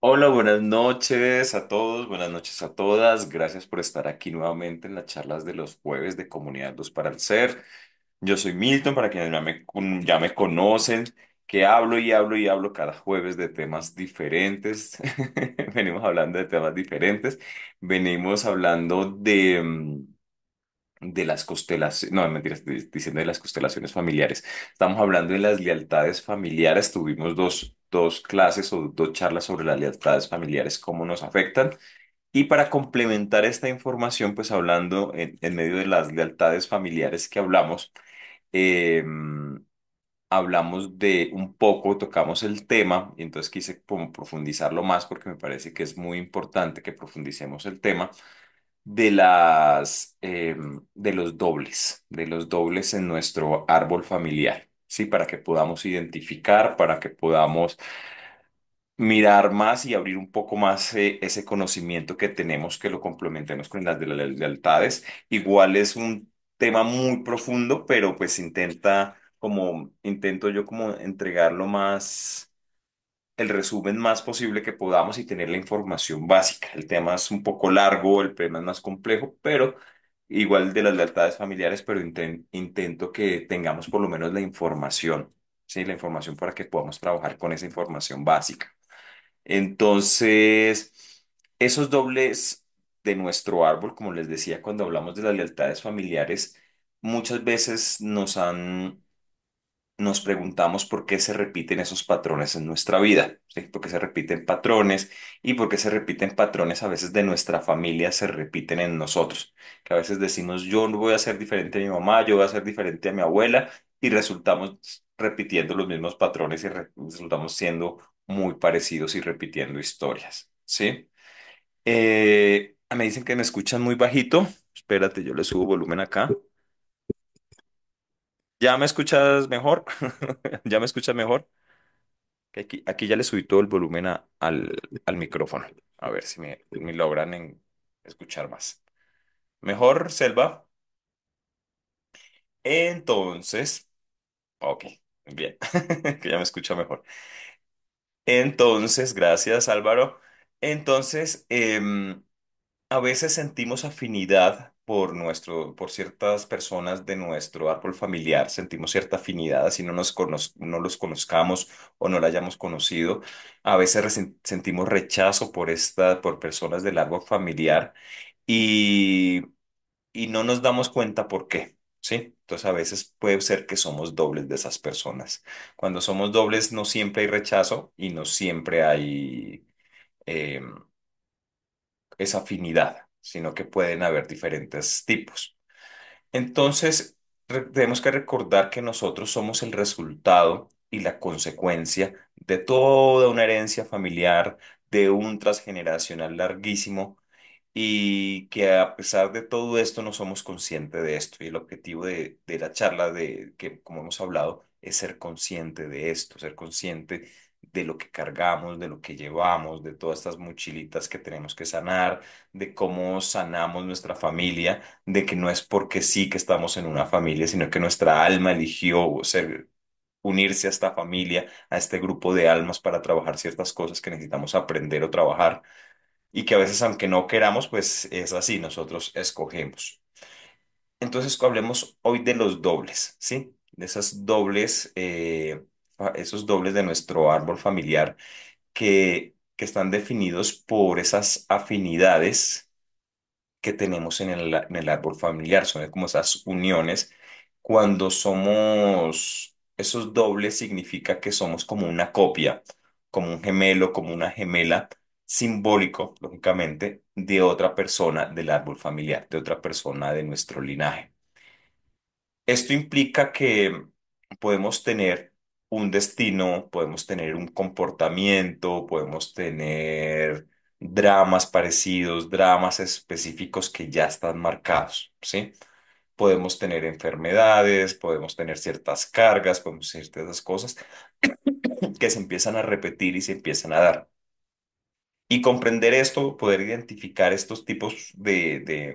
Hola, buenas noches a todos, buenas noches a todas. Gracias por estar aquí nuevamente en las charlas de los jueves de Comunidad Luz para el Ser. Yo soy Milton, para quienes ya me conocen, que hablo y hablo y hablo cada jueves de temas diferentes. Venimos hablando de temas diferentes. Venimos hablando de las constelaciones, no, mentiras, estoy diciendo de las constelaciones familiares. Estamos hablando de las lealtades familiares. Tuvimos dos clases o dos charlas sobre las lealtades familiares, cómo nos afectan. Y para complementar esta información, pues hablando en medio de las lealtades familiares que hablamos, eh, hablamos de un poco, tocamos el tema, y entonces quise como profundizarlo más porque me parece que es muy importante que profundicemos el tema de los dobles en nuestro árbol familiar, ¿sí? Para que podamos identificar, para que podamos mirar más y abrir un poco más ese conocimiento que tenemos, que lo complementemos con las de las lealtades. Igual es un tema muy profundo, pero pues intento yo como entregarlo más el resumen más posible que podamos y tener la información básica. El tema es un poco largo, el tema es más complejo, pero igual de las lealtades familiares, pero intento que tengamos por lo menos la información, ¿sí? La información para que podamos trabajar con esa información básica. Entonces, esos dobles de nuestro árbol, como les decía, cuando hablamos de las lealtades familiares, muchas veces nos preguntamos por qué se repiten esos patrones en nuestra vida, ¿sí? ¿Por qué se repiten patrones y por qué se repiten patrones a veces de nuestra familia se repiten en nosotros? Que a veces decimos, yo no voy a ser diferente a mi mamá, yo voy a ser diferente a mi abuela y resultamos repitiendo los mismos patrones y resultamos siendo muy parecidos y repitiendo historias, ¿sí? Me dicen que me escuchan muy bajito. Espérate, yo le subo volumen acá. ¿Ya me escuchas mejor? ¿Ya me escuchas mejor? Que aquí ya le subí todo el volumen al micrófono. A ver si me logran escuchar más. Mejor, Selva. Entonces, ok, bien, que ya me escucha mejor. Entonces, gracias, Álvaro. Entonces, a veces sentimos afinidad por ciertas personas de nuestro árbol familiar, sentimos cierta afinidad, así no los conozcamos o no la hayamos conocido. A veces sentimos rechazo por personas del árbol familiar y, y no nos damos cuenta por qué, ¿sí? Entonces a veces puede ser que somos dobles de esas personas. Cuando somos dobles no siempre hay rechazo y no siempre hay em, esa afinidad, sino que pueden haber diferentes tipos. Entonces, tenemos que recordar que nosotros somos el resultado y la consecuencia de toda una herencia familiar, de un transgeneracional larguísimo y que a pesar de todo esto no somos conscientes de esto. Y el objetivo de la charla que, como hemos hablado, es ser consciente de esto, ser consciente de lo que cargamos, de lo que llevamos, de todas estas mochilitas que tenemos que sanar, de cómo sanamos nuestra familia, de que no es porque sí que estamos en una familia, sino que nuestra alma eligió unirse a esta familia, a este grupo de almas para trabajar ciertas cosas que necesitamos aprender o trabajar y que a veces, aunque no queramos, pues es así, nosotros escogemos. Entonces, hablemos hoy de los dobles, ¿sí? De esas dobles, esos dobles de nuestro árbol familiar que están definidos por esas afinidades que tenemos en el árbol familiar, son como esas uniones. Cuando somos esos dobles significa que somos como una copia, como un gemelo, como una gemela, simbólico, lógicamente, de otra persona del árbol familiar, de otra persona de nuestro linaje. Esto implica que podemos tener un destino, podemos tener un comportamiento, podemos tener dramas parecidos, dramas específicos que ya están marcados, ¿sí? Podemos tener enfermedades, podemos tener ciertas cargas, podemos tener ciertas cosas que se empiezan a repetir y se empiezan a dar. Y comprender esto, poder identificar estos tipos de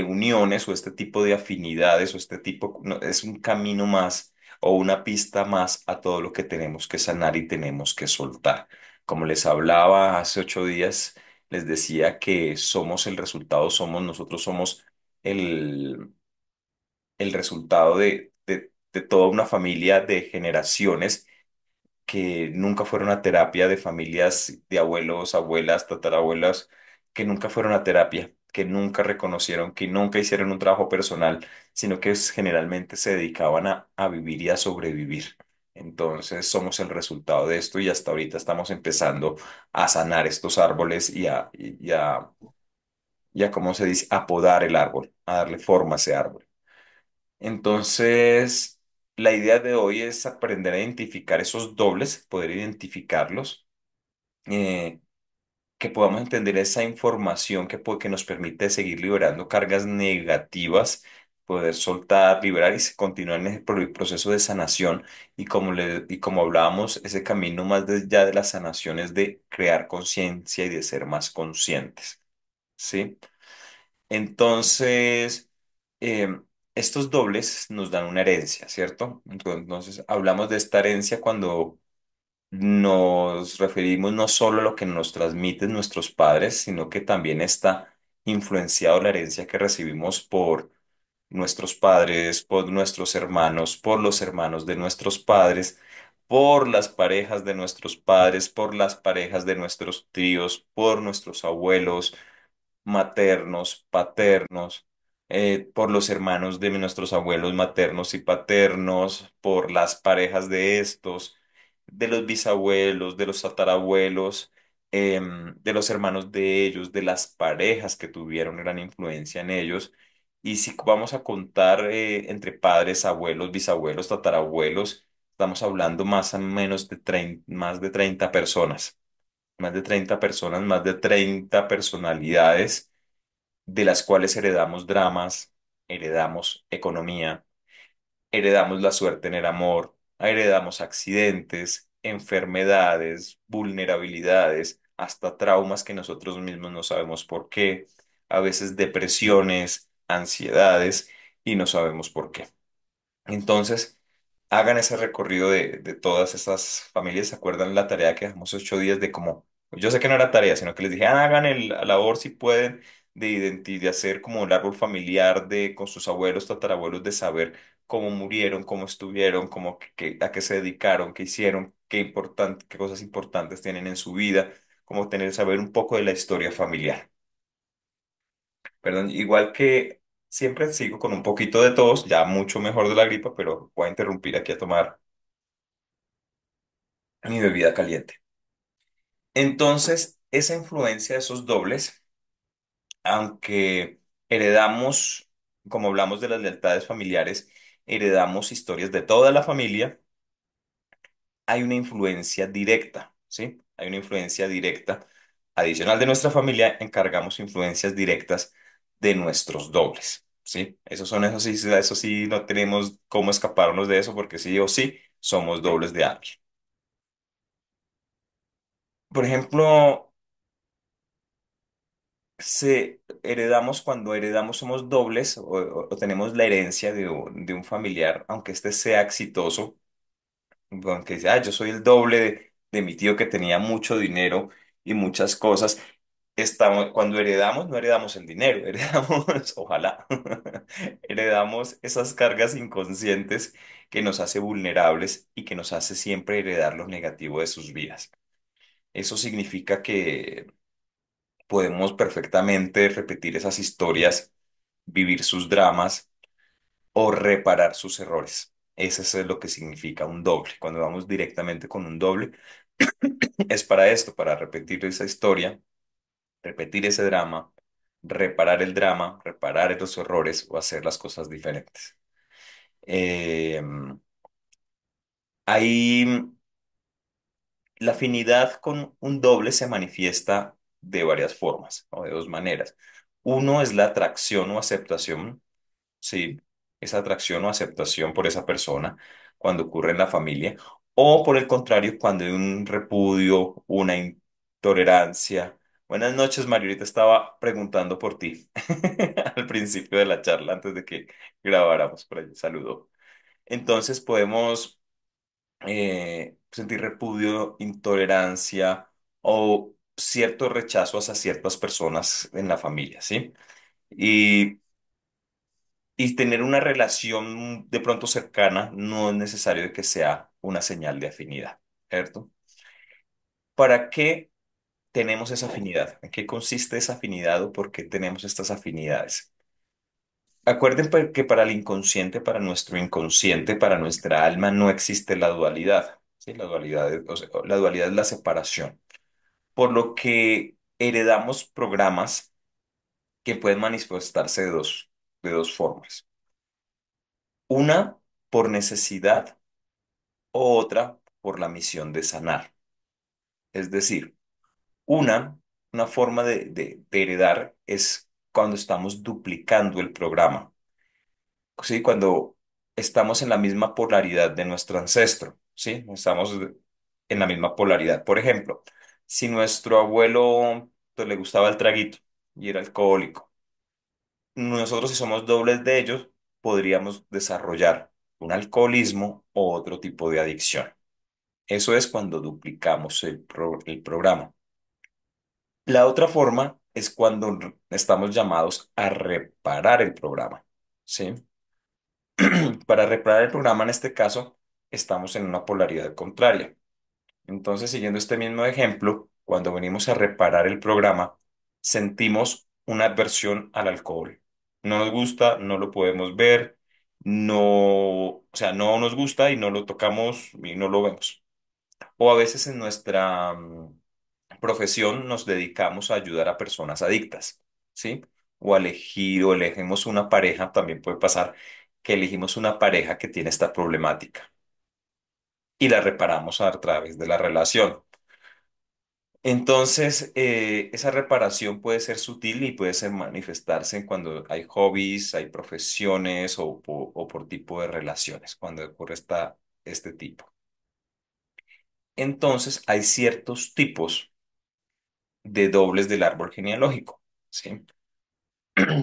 uniones o este tipo de afinidades o este tipo, es un camino más o una pista más a todo lo que tenemos que sanar y tenemos que soltar. Como les hablaba hace 8 días, les decía que somos el resultado, nosotros somos el, el resultado de toda una familia de generaciones que nunca fueron a terapia, de familias de abuelos, abuelas, tatarabuelas, que nunca fueron a terapia, que nunca reconocieron, que nunca hicieron un trabajo personal, sino que generalmente se dedicaban a vivir y a sobrevivir. Entonces somos el resultado de esto y hasta ahorita estamos empezando a sanar estos árboles y a, ¿cómo se dice?, a podar el árbol, a darle forma a ese árbol. Entonces, la idea de hoy es aprender a identificar esos dobles, poder identificarlos, eh, que podamos entender esa información que nos permite seguir liberando cargas negativas, poder soltar, liberar y continuar en ese proceso de sanación. Y como hablábamos, ese camino más allá de la sanación es de crear conciencia y de ser más conscientes, ¿sí? Entonces, estos dobles nos dan una herencia, ¿cierto? Entonces, hablamos de esta herencia cuando nos referimos no solo a lo que nos transmiten nuestros padres, sino que también está influenciado la herencia que recibimos por nuestros padres, por nuestros hermanos, por los hermanos de nuestros padres, por las parejas de nuestros padres, por las parejas de nuestros tíos, por nuestros abuelos maternos, paternos, por los hermanos de nuestros abuelos maternos y paternos, por las parejas de estos, de los bisabuelos, de los tatarabuelos, de los hermanos de ellos, de las parejas que tuvieron gran influencia en ellos. Y si vamos a contar entre padres, abuelos, bisabuelos, tatarabuelos, estamos hablando más o menos de más de 30 personas, más de 30 personas, más de 30 personalidades de las cuales heredamos dramas, heredamos economía, heredamos la suerte en el amor, heredamos accidentes, enfermedades, vulnerabilidades, hasta traumas que nosotros mismos no sabemos por qué, a veces depresiones, ansiedades y no sabemos por qué. Entonces, hagan ese recorrido de todas estas familias. ¿Se acuerdan la tarea que dejamos 8 días de cómo? Yo sé que no era tarea, sino que les dije, hagan la labor si pueden de hacer como un árbol familiar con sus abuelos, tatarabuelos, de saber cómo murieron, cómo estuvieron, a qué se dedicaron, qué hicieron, qué cosas importantes tienen en su vida, como saber un poco de la historia familiar. Perdón, igual que siempre sigo con un poquito de tos, ya mucho mejor de la gripa, pero voy a interrumpir aquí a tomar mi bebida caliente. Entonces, esa influencia de esos dobles, aunque heredamos, como hablamos de las lealtades familiares, heredamos historias de toda la familia, hay una influencia directa, ¿sí? Hay una influencia directa. Adicional de nuestra familia, encargamos influencias directas de nuestros dobles, ¿sí? Eso sí, no tenemos cómo escaparnos de eso porque sí o sí somos dobles de alguien. Por ejemplo, cuando heredamos somos dobles o tenemos la herencia de un familiar, aunque éste sea exitoso, aunque dice, yo soy el doble de mi tío que tenía mucho dinero y muchas cosas. Cuando heredamos, no heredamos el dinero, heredamos, ojalá, heredamos esas cargas inconscientes que nos hace vulnerables y que nos hace siempre heredar lo negativo de sus vidas. Eso significa que podemos perfectamente repetir esas historias, vivir sus dramas o reparar sus errores. Eso es lo que significa un doble. Cuando vamos directamente con un doble, es para esto, para repetir esa historia, repetir ese drama, reparar los errores o hacer las cosas diferentes. Eh, ahí la afinidad con un doble se manifiesta de varias formas o de dos maneras. Uno es la atracción o aceptación. Sí, esa atracción o aceptación por esa persona cuando ocurre en la familia, o por el contrario, cuando hay un repudio, una intolerancia. Buenas noches, Margarita, estaba preguntando por ti al principio de la charla, antes de que grabáramos, por ahí, saludo. Entonces podemos sentir repudio, intolerancia o cierto rechazo hacia ciertas personas en la familia, ¿sí? Y, y tener una relación de pronto cercana no es necesario de que sea una señal de afinidad, ¿cierto? ¿Para qué tenemos esa afinidad? ¿En qué consiste esa afinidad o por qué tenemos estas afinidades? Acuerden que para el inconsciente, para nuestro inconsciente, para nuestra alma, no existe la dualidad. ¿Sí? La dualidad, o sea, la dualidad es la separación. Por lo que heredamos programas que pueden manifestarse de dos formas. Una por necesidad o otra por la misión de sanar. Es decir, una, una forma de heredar es cuando estamos duplicando el programa. ¿Sí? Cuando estamos en la misma polaridad de nuestro ancestro, ¿sí? Estamos en la misma polaridad. Por ejemplo, si nuestro abuelo pues, le gustaba el traguito y era alcohólico, nosotros si somos dobles de ellos, podríamos desarrollar un alcoholismo o otro tipo de adicción. Eso es cuando duplicamos el programa. La otra forma es cuando estamos llamados a reparar el programa, ¿sí? Para reparar el programa, en este caso, estamos en una polaridad contraria. Entonces, siguiendo este mismo ejemplo, cuando venimos a reparar el programa, sentimos una aversión al alcohol. No nos gusta, no lo podemos ver, no, o sea, no nos gusta y no lo tocamos y no lo vemos. O a veces en nuestra profesión nos dedicamos a ayudar a personas adictas, ¿sí? O a elegir o elegimos una pareja, también puede pasar que elegimos una pareja que tiene esta problemática y la reparamos a través de la relación. Entonces, esa reparación puede ser sutil y puede ser manifestarse en cuando hay hobbies, hay profesiones o por tipo de relaciones, cuando ocurre este tipo. Entonces, hay ciertos tipos de dobles del árbol genealógico, ¿sí?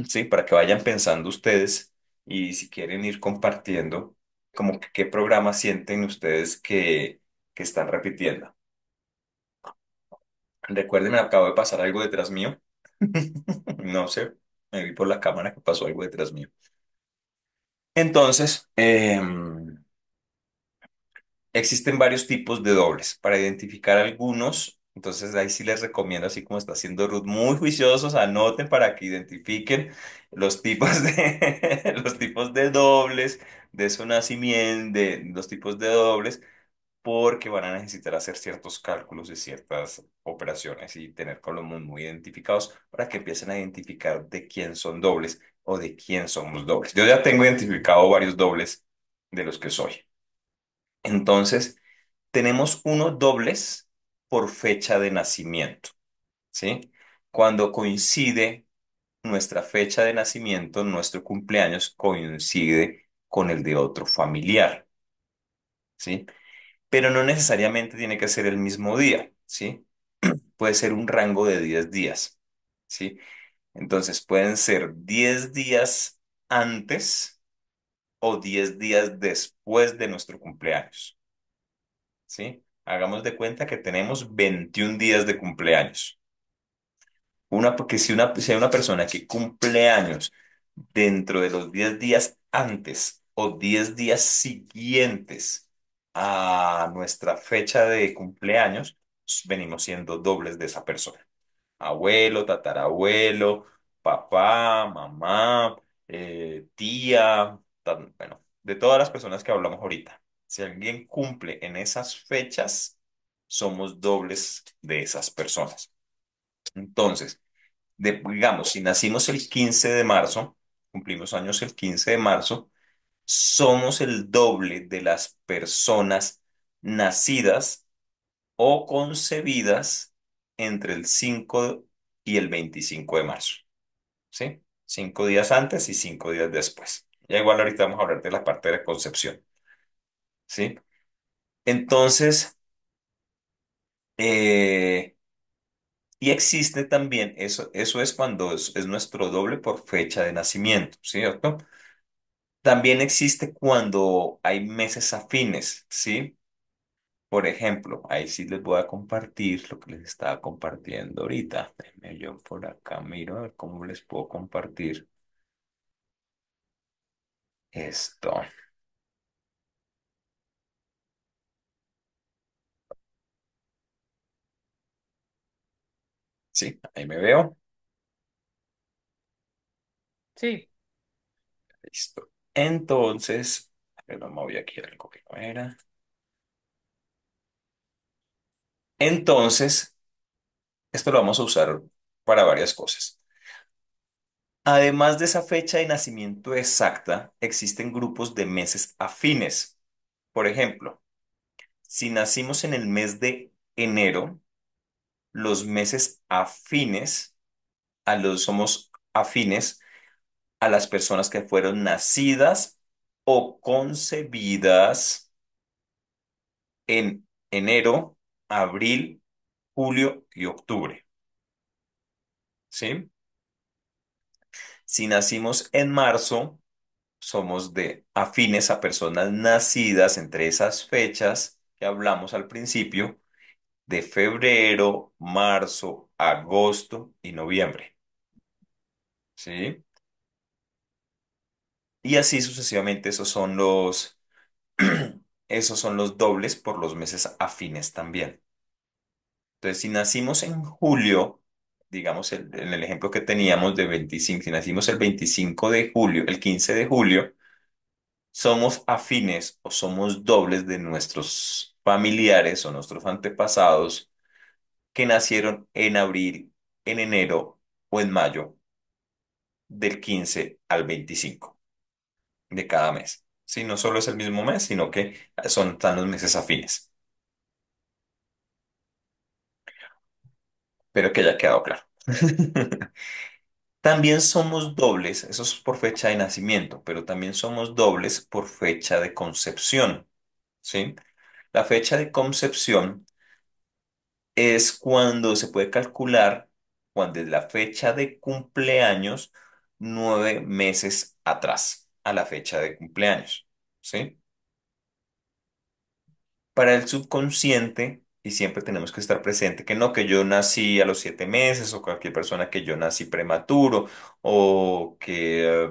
Sí, para que vayan pensando ustedes y si quieren ir compartiendo, como que qué programa sienten ustedes que están repitiendo. Recuerden, me acabo de pasar algo detrás mío. No sé, me vi por la cámara que pasó algo detrás mío. Entonces, existen varios tipos de dobles. Para identificar algunos, entonces ahí sí les recomiendo, así como está haciendo Ruth, muy juiciosos, anoten para que identifiquen los tipos de, los tipos de dobles, de su nacimiento, de los tipos de dobles, porque van a necesitar hacer ciertos cálculos y ciertas operaciones y tener columnos muy identificados para que empiecen a identificar de quién son dobles o de quién somos dobles. Yo ya tengo identificado varios dobles de los que soy. Entonces, tenemos unos dobles por fecha de nacimiento, ¿sí? Cuando coincide nuestra fecha de nacimiento, nuestro cumpleaños coincide con el de otro familiar, ¿sí? Pero no necesariamente tiene que ser el mismo día, ¿sí? Puede ser un rango de 10 días, ¿sí? Entonces, pueden ser 10 días antes o 10 días después de nuestro cumpleaños. ¿Sí? Hagamos de cuenta que tenemos 21 días de cumpleaños. Porque si hay una persona que cumple años dentro de los 10 días antes o 10 días siguientes a nuestra fecha de cumpleaños, venimos siendo dobles de esa persona. Abuelo, tatarabuelo, papá, mamá, tía, bueno, de todas las personas que hablamos ahorita. Si alguien cumple en esas fechas, somos dobles de esas personas. Entonces, digamos, si nacimos el 15 de marzo, cumplimos años el 15 de marzo, somos el doble de las personas nacidas o concebidas entre el 5 y el 25 de marzo, ¿sí? 5 días antes y 5 días después. Ya igual ahorita vamos a hablar de la parte de concepción, ¿sí? Entonces, eh, y existe también, eso es cuando es nuestro doble por fecha de nacimiento, ¿cierto? También existe cuando hay meses afines, ¿sí? Por ejemplo, ahí sí les voy a compartir lo que les estaba compartiendo ahorita. Déjenme yo por acá miro a ver cómo les puedo compartir esto. Sí, ahí me veo. Sí, Listo. Entonces, a ver, me moví aquí algo que no era. Entonces, esto lo vamos a usar para varias cosas. Además de esa fecha de nacimiento exacta, existen grupos de meses afines. Por ejemplo, si nacimos en el mes de enero, los meses afines somos afines a las personas que fueron nacidas o concebidas en enero, abril, julio y octubre. ¿Sí? Si nacimos en marzo, somos de afines a personas nacidas entre esas fechas que hablamos al principio, de febrero, marzo, agosto y noviembre. ¿Sí? Y así sucesivamente, esos son los dobles por los meses afines también. Entonces, si nacimos en julio, digamos en el ejemplo que teníamos de 25, si nacimos el 25 de julio, el 15 de julio, somos afines o somos dobles de nuestros familiares o nuestros antepasados que nacieron en abril, en enero o en mayo del 15 al 25 de cada mes. Sí, no solo es el mismo mes, sino que están los meses afines. Pero que haya quedado claro. También somos dobles, eso es por fecha de nacimiento, pero también somos dobles por fecha de concepción, ¿sí? La fecha de concepción es cuando se puede calcular cuando es la fecha de cumpleaños 9 meses atrás a la fecha de cumpleaños, ¿sí? Para el subconsciente, y siempre tenemos que estar presente, que no que yo nací a los 7 meses o cualquier persona que yo nací prematuro o que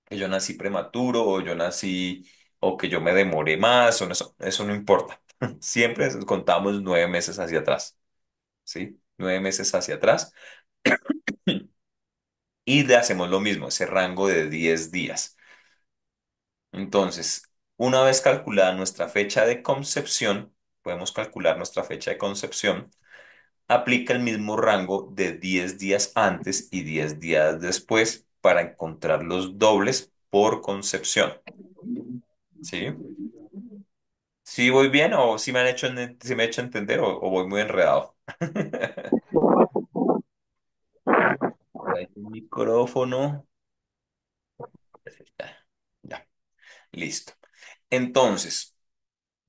yo nací prematuro o yo nací o que yo me demoré más, o no, eso no importa. Siempre contamos 9 meses hacia atrás, ¿sí? 9 meses hacia atrás y le hacemos lo mismo, ese rango de 10 días. Entonces, una vez calculada nuestra fecha de concepción, podemos calcular nuestra fecha de concepción, aplica el mismo rango de 10 días antes y 10 días después para encontrar los dobles por concepción, ¿sí? ¿Sí voy bien o si me han hecho, si me he hecho entender o voy muy enredado? Por ahí el micrófono. Ya, ya, listo. Entonces,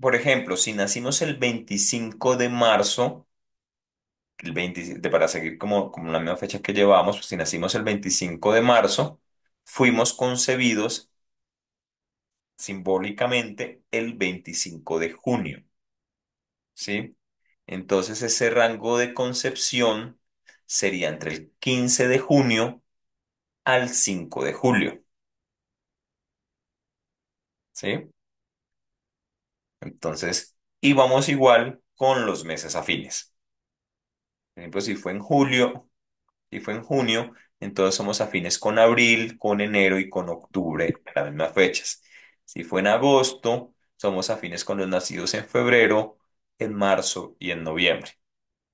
por ejemplo, si nacimos el 25 de marzo, el 27, para seguir como la misma fecha que llevamos, pues si nacimos el 25 de marzo, fuimos concebidos simbólicamente el 25 de junio, ¿sí? Entonces ese rango de concepción sería entre el 15 de junio al 5 de julio, ¿sí? Entonces, y vamos igual con los meses afines. Por ejemplo, si fue en junio, entonces somos afines con abril, con enero y con octubre, en las mismas fechas. Si fue en agosto, somos afines con los nacidos en febrero, en marzo y en noviembre.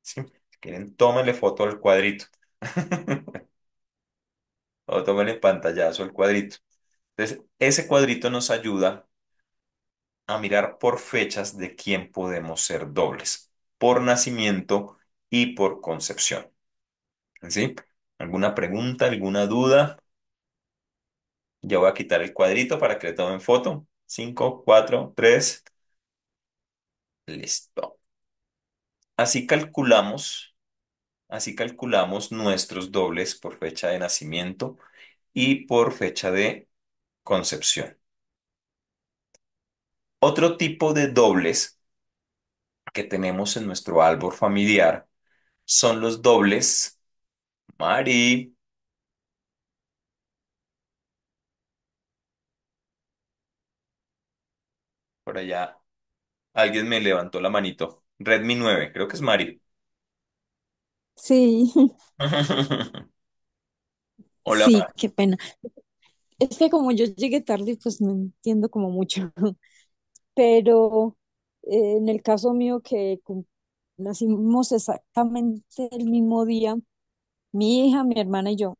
¿Sí? Si quieren, tómenle foto al cuadrito o tómenle pantallazo al cuadrito. Entonces, ese cuadrito nos ayuda a mirar por fechas de quién podemos ser dobles, por nacimiento y por concepción. ¿Sí? ¿Alguna pregunta, alguna duda? Ya voy a quitar el cuadrito para que le tomen foto. 5, 4, 3. Listo. Así calculamos, así calculamos nuestros dobles por fecha de nacimiento y por fecha de concepción. Otro tipo de dobles que tenemos en nuestro árbol familiar son los dobles. Mari, por allá alguien me levantó la manito. Redmi 9, creo que es Mari. Sí, Hola, sí, Mari. qué pena. Es que como yo llegué tarde, pues no entiendo como mucho, pero en el caso mío nacimos exactamente el mismo día, mi hija, mi hermana y yo.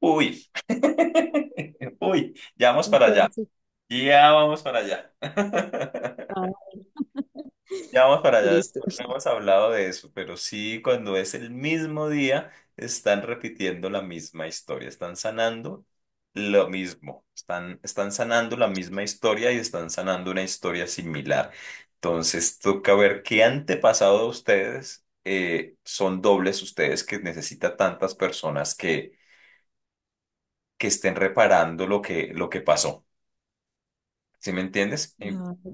Uy, uy, ya vamos para allá. Entonces, Ya vamos para allá. ah, Ya vamos para allá, listo. después no hemos hablado de eso, pero sí, cuando es el mismo día, están repitiendo la misma historia, están sanando lo mismo, están sanando la misma historia y están sanando una historia similar. Entonces, toca ver qué antepasado de ustedes son dobles ustedes que necesita tantas personas que estén reparando lo que pasó. ¿Sí me entiendes? Ah,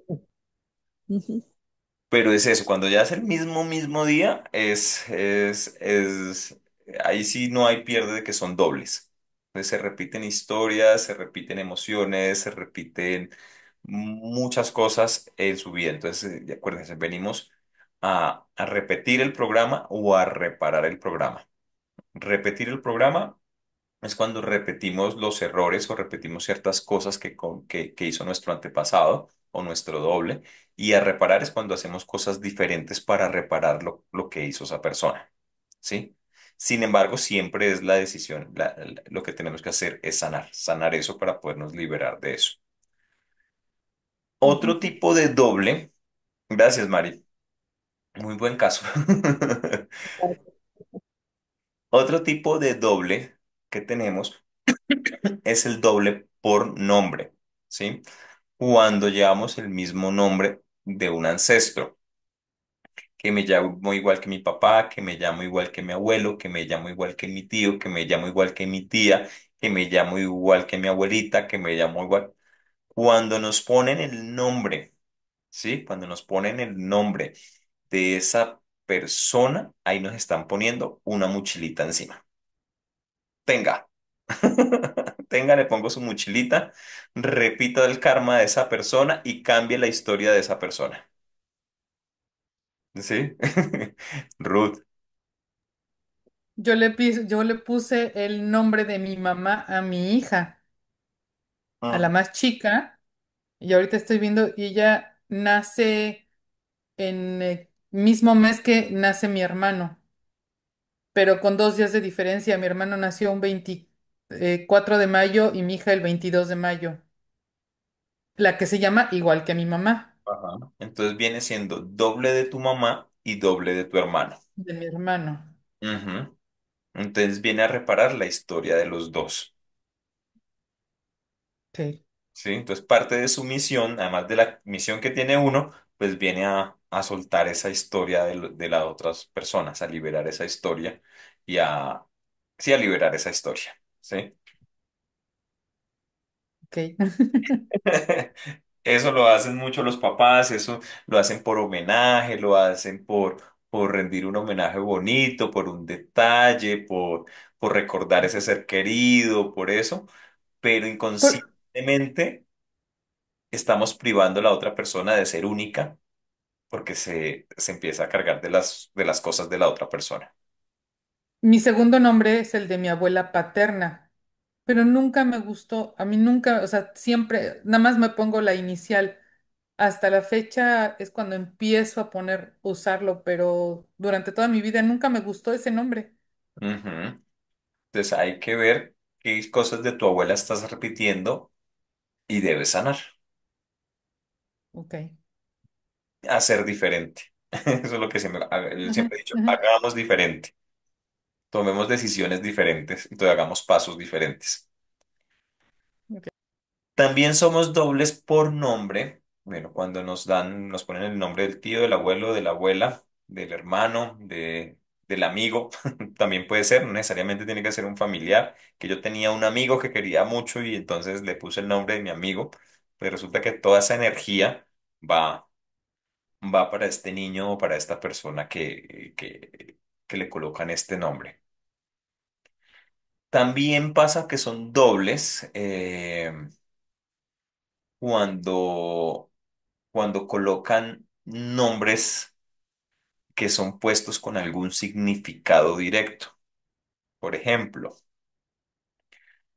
ujú. Pero es eso, cuando ya es el mismo día, ahí sí no hay pierde de que son dobles. Entonces se repiten historias, se repiten emociones, se repiten muchas cosas en su vida. Entonces, acuérdense, venimos a repetir el programa o a reparar el programa. Repetir el programa es cuando repetimos los errores o repetimos ciertas cosas que hizo nuestro antepasado o nuestro doble. Y a reparar es cuando hacemos cosas diferentes para reparar lo que hizo esa persona. ¿Sí? Sin embargo, siempre es la decisión, lo que tenemos que hacer es sanar eso para podernos liberar de eso. Ujú. Otro tipo de doble, gracias, Mari, muy buen caso. Otro tipo de doble que tenemos es el doble por nombre, ¿sí? Cuando llevamos el mismo nombre de un ancestro, que me llamo igual que mi papá, que me llamo igual que mi abuelo, que me llamo igual que mi tío, que me llamo igual que mi tía, que me llamo igual que mi abuelita, que me llamo igual. Cuando nos ponen el nombre, ¿sí? Cuando nos ponen el nombre de esa persona, ahí nos están poniendo una mochilita encima. Tenga. Tenga, le pongo su mochilita, repita el karma de esa persona y cambie la historia de esa persona. ¿Sí? Ruth. Yo le puse el nombre de mi mamá a mi hija, a la Mm. más chica, y ahorita estoy viendo, y ella nace en el mismo mes que nace mi hermano, pero con 2 días de diferencia. Mi hermano nació un 24 de mayo y mi hija el 22 de mayo, la que se llama igual que mi mamá, Ajá. Entonces viene siendo doble de tu mamá y doble de tu hermano. de mi hermano. Ujú. Entonces viene a reparar la historia de los dos. Ok. ¿Sí? Entonces parte de su misión, además de la misión que tiene uno, pues viene a soltar esa historia de las otras personas, a liberar esa historia y sí, a liberar esa historia. ¿Sí? Ok. Eso lo hacen mucho los papás, eso lo hacen por homenaje, lo hacen por rendir un homenaje bonito, por un detalle, por recordar ese ser querido, por eso, pero Por- inconscientemente estamos privando a la otra persona de ser única porque se empieza a cargar de las cosas de la otra persona. Mi segundo nombre es el de mi abuela paterna, pero nunca me gustó, a mí nunca, o sea, siempre, nada más me pongo la inicial. Hasta la fecha es cuando empiezo a usarlo, pero durante toda mi vida nunca me gustó ese nombre. Ujú. Entonces hay que ver qué cosas de tu abuela estás repitiendo y debes sanar. Ok. Hacer diferente. Eso es lo que yo Ujú, siempre he dicho, ujú. hagamos diferente, tomemos decisiones diferentes, entonces hagamos pasos diferentes. Ok. También somos dobles por nombre. Bueno, cuando nos ponen el nombre del tío, del abuelo, de la abuela, del hermano, del amigo, también puede ser, no necesariamente tiene que ser un familiar, que yo tenía un amigo que quería mucho y entonces le puse el nombre de mi amigo, pues resulta que toda esa energía va va para este niño o para esta persona que le colocan este nombre. También pasa que son dobles cuando, cuando colocan nombres que son puestos con algún significado directo. Por ejemplo,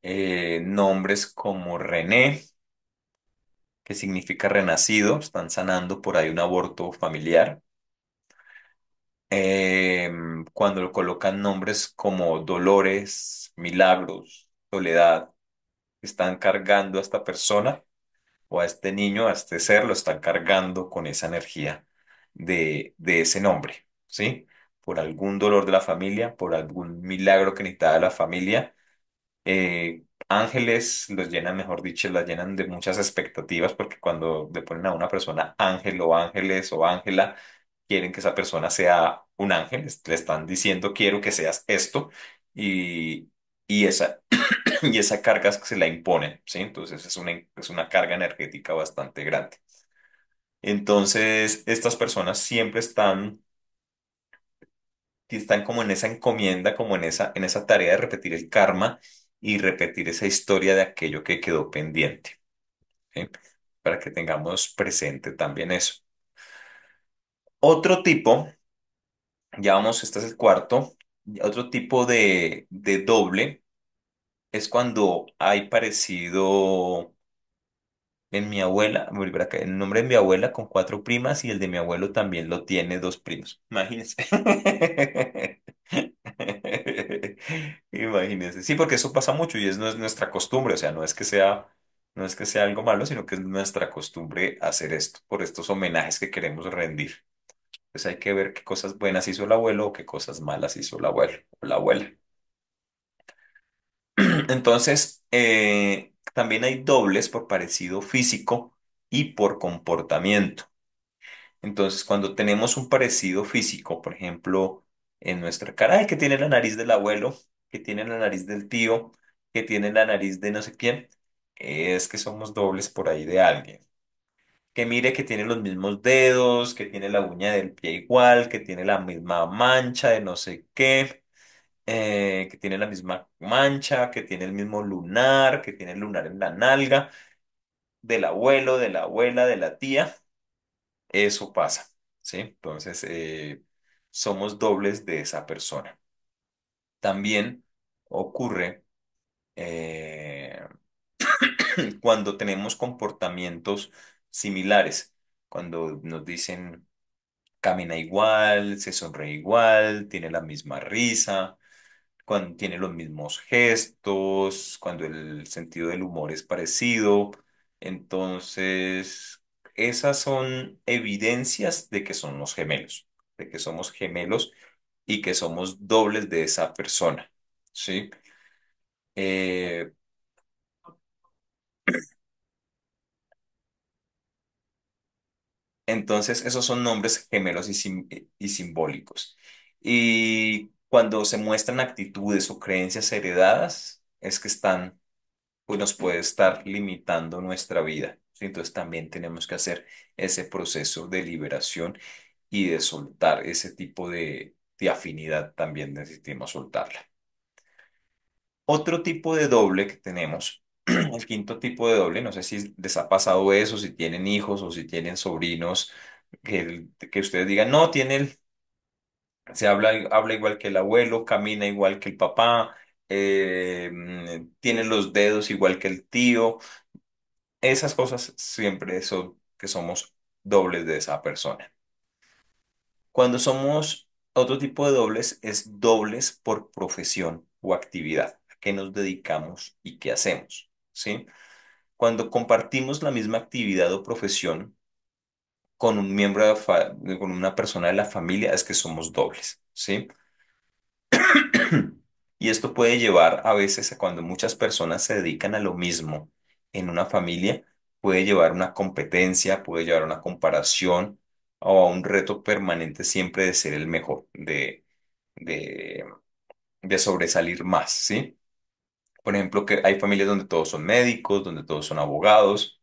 nombres como René, que significa renacido, están sanando por ahí un aborto familiar. Cuando colocan nombres como Dolores, Milagros, Soledad, están cargando a esta persona o a este niño, a este ser, lo están cargando con esa energía de ese nombre, ¿sí? Por algún dolor de la familia, por algún milagro que necesitaba la familia. Ángeles los llenan, mejor dicho, las llenan de muchas expectativas porque cuando le ponen a una persona ángel o ángeles o ángela, quieren que esa persona sea un ángel, le están diciendo quiero que seas esto y, y esa, y esa carga se la imponen, ¿sí? Entonces es una carga energética bastante grande. Entonces, estas personas siempre están como en esa encomienda, como en esa tarea de repetir el karma y repetir esa historia de aquello que quedó pendiente, ¿sí? Para que tengamos presente también eso. Otro tipo, ya vamos, este es el cuarto, otro tipo de doble es cuando hay parecido en mi abuela, voy a volver acá, el nombre de mi abuela con cuatro primas y el de mi abuelo también lo tiene dos primos. Imagínense. Imagínense. Sí, porque eso pasa mucho y no es nuestra costumbre, o sea, no es que sea algo malo, sino que es nuestra costumbre hacer esto, por estos homenajes que queremos rendir. Pues hay que ver qué cosas buenas hizo el abuelo o qué cosas malas hizo el abuelo o la abuela. Entonces, también hay dobles por parecido físico y por comportamiento. Entonces, cuando tenemos un parecido físico, por ejemplo, en nuestra cara, ay, que tiene la nariz del abuelo, que tiene la nariz del tío, que tiene la nariz de no sé quién, es que somos dobles por ahí de alguien. Que mire que tiene los mismos dedos, que tiene la uña del pie igual, que tiene la misma mancha de no sé qué, que tiene la misma mancha, que tiene el mismo lunar, que tiene el lunar en la nalga, del abuelo, de la abuela, de la tía. Eso pasa, ¿sí? Entonces, somos dobles de esa persona. También ocurre eh, cuando tenemos comportamientos similares, cuando nos dicen camina igual, se sonríe igual, tiene la misma risa, cuando tiene los mismos gestos, cuando el sentido del humor es parecido. Entonces, esas son evidencias de que somos gemelos, de que somos gemelos y que somos dobles de esa persona, ¿sí? Eh, entonces, esos son nombres gemelos y simbólicos. Y cuando se muestran actitudes o creencias heredadas, es que están pues nos puede estar limitando nuestra vida, ¿sí? Entonces también tenemos que hacer ese proceso de liberación y de soltar ese tipo de afinidad, también necesitamos soltarla. Otro tipo de doble que tenemos, el quinto tipo de doble, no sé si les ha pasado eso, si tienen hijos o si tienen sobrinos, que ustedes digan, no, habla igual que el abuelo, camina igual que el papá, tiene los dedos igual que el tío. Esas cosas siempre son que somos dobles de esa persona. Cuando somos otro tipo de dobles, es dobles por profesión o actividad. ¿A qué nos dedicamos y qué hacemos? ¿Sí? Cuando compartimos la misma actividad o profesión con un miembro con una persona de la familia, es que somos dobles. ¿Sí? Y esto puede llevar a veces a cuando muchas personas se dedican a lo mismo en una familia, puede llevar a una competencia, puede llevar a una comparación o a un reto permanente siempre de ser el mejor, de, de sobresalir más, ¿sí? Por ejemplo, que hay familias donde todos son médicos, donde todos son abogados,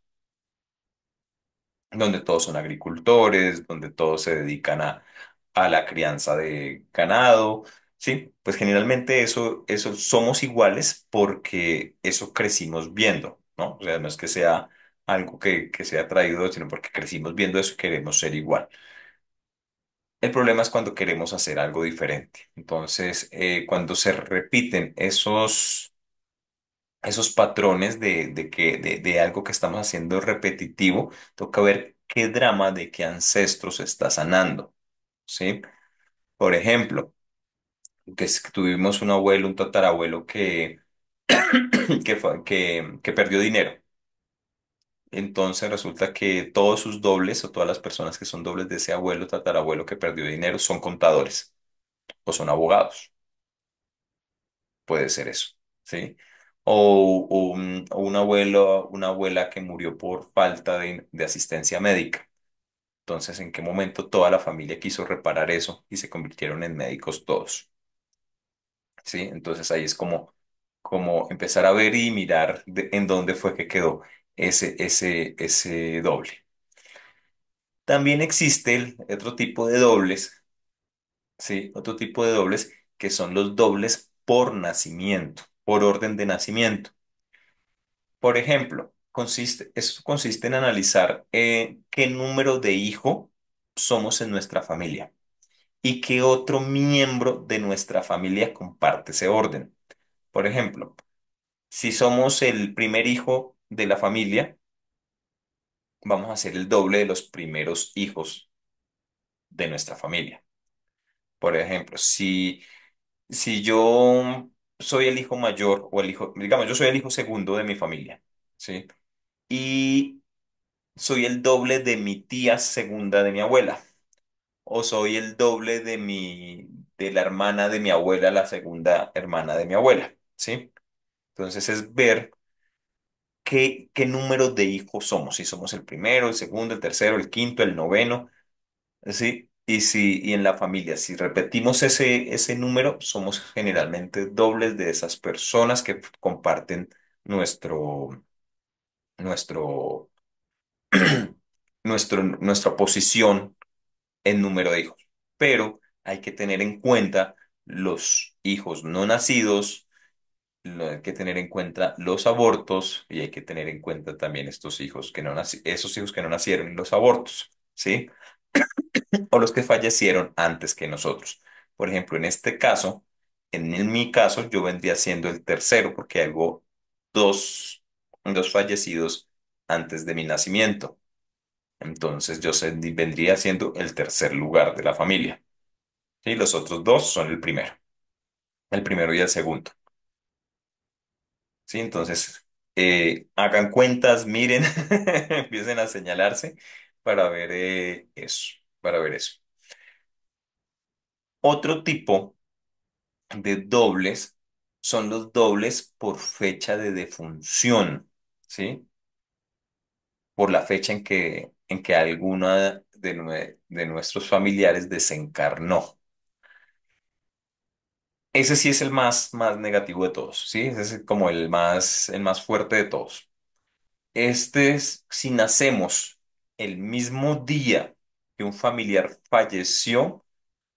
donde todos son agricultores, donde todos se dedican a la crianza de ganado, ¿sí? Pues generalmente eso somos iguales porque eso crecimos viendo, ¿no? O sea, no es que sea algo que sea traído, sino porque crecimos viendo eso y queremos ser igual. El problema es cuando queremos hacer algo diferente. Entonces, cuando se repiten esos patrones de algo que estamos haciendo repetitivo, toca ver qué drama de qué ancestros está sanando, ¿sí? Por ejemplo, que tuvimos un abuelo, un tatarabuelo que perdió dinero. Entonces resulta que todos sus dobles o todas las personas que son dobles de ese abuelo, tatarabuelo que perdió dinero son contadores o son abogados. Puede ser eso, ¿sí? O un abuelo, una abuela que murió por falta de asistencia médica. Entonces, ¿en qué momento toda la familia quiso reparar eso y se convirtieron en médicos todos? ¿Sí? Entonces ahí es como empezar a ver y mirar en dónde fue que quedó ese doble. También existe el otro tipo de dobles, ¿sí? Otro tipo de dobles que son los dobles por nacimiento, por orden de nacimiento. Por ejemplo, eso consiste en analizar qué número de hijo somos en nuestra familia y qué otro miembro de nuestra familia comparte ese orden. Por ejemplo, si somos el primer hijo de la familia, vamos a ser el doble de los primeros hijos de nuestra familia. Por ejemplo, si yo soy el hijo mayor o el hijo, digamos, yo soy el hijo segundo de mi familia, ¿sí? Y soy el doble de mi tía segunda de mi abuela, o soy el doble de la hermana de mi abuela, la segunda hermana de mi abuela, ¿sí? Entonces es ver qué número de hijos somos, si somos el primero, el segundo, el tercero, el quinto, el noveno, ¿sí? Y en la familia, si repetimos ese número, somos generalmente dobles de esas personas que comparten nuestro, nuestro, nuestra posición en número de hijos. Pero hay que tener en cuenta los hijos no nacidos, hay que tener en cuenta los abortos y hay que tener en cuenta también estos hijos que no esos hijos que no nacieron y los abortos, ¿sí? O los que fallecieron antes que nosotros. Por ejemplo, en este caso, mi caso, yo vendría siendo el tercero porque hago dos, dos fallecidos antes de mi nacimiento. Entonces vendría siendo el tercer lugar de la familia. ¿Sí? Los otros dos son el primero y el segundo. ¿Sí? Entonces, hagan cuentas, miren, empiecen a señalarse para ver eso, para ver eso. Otro tipo de dobles son los dobles por fecha de defunción, ¿sí? Por la fecha en que alguna de nuestros familiares desencarnó. Ese sí es el más negativo de todos, ¿sí? Ese es como el más fuerte de todos. Este es si nacemos el mismo día que un familiar falleció,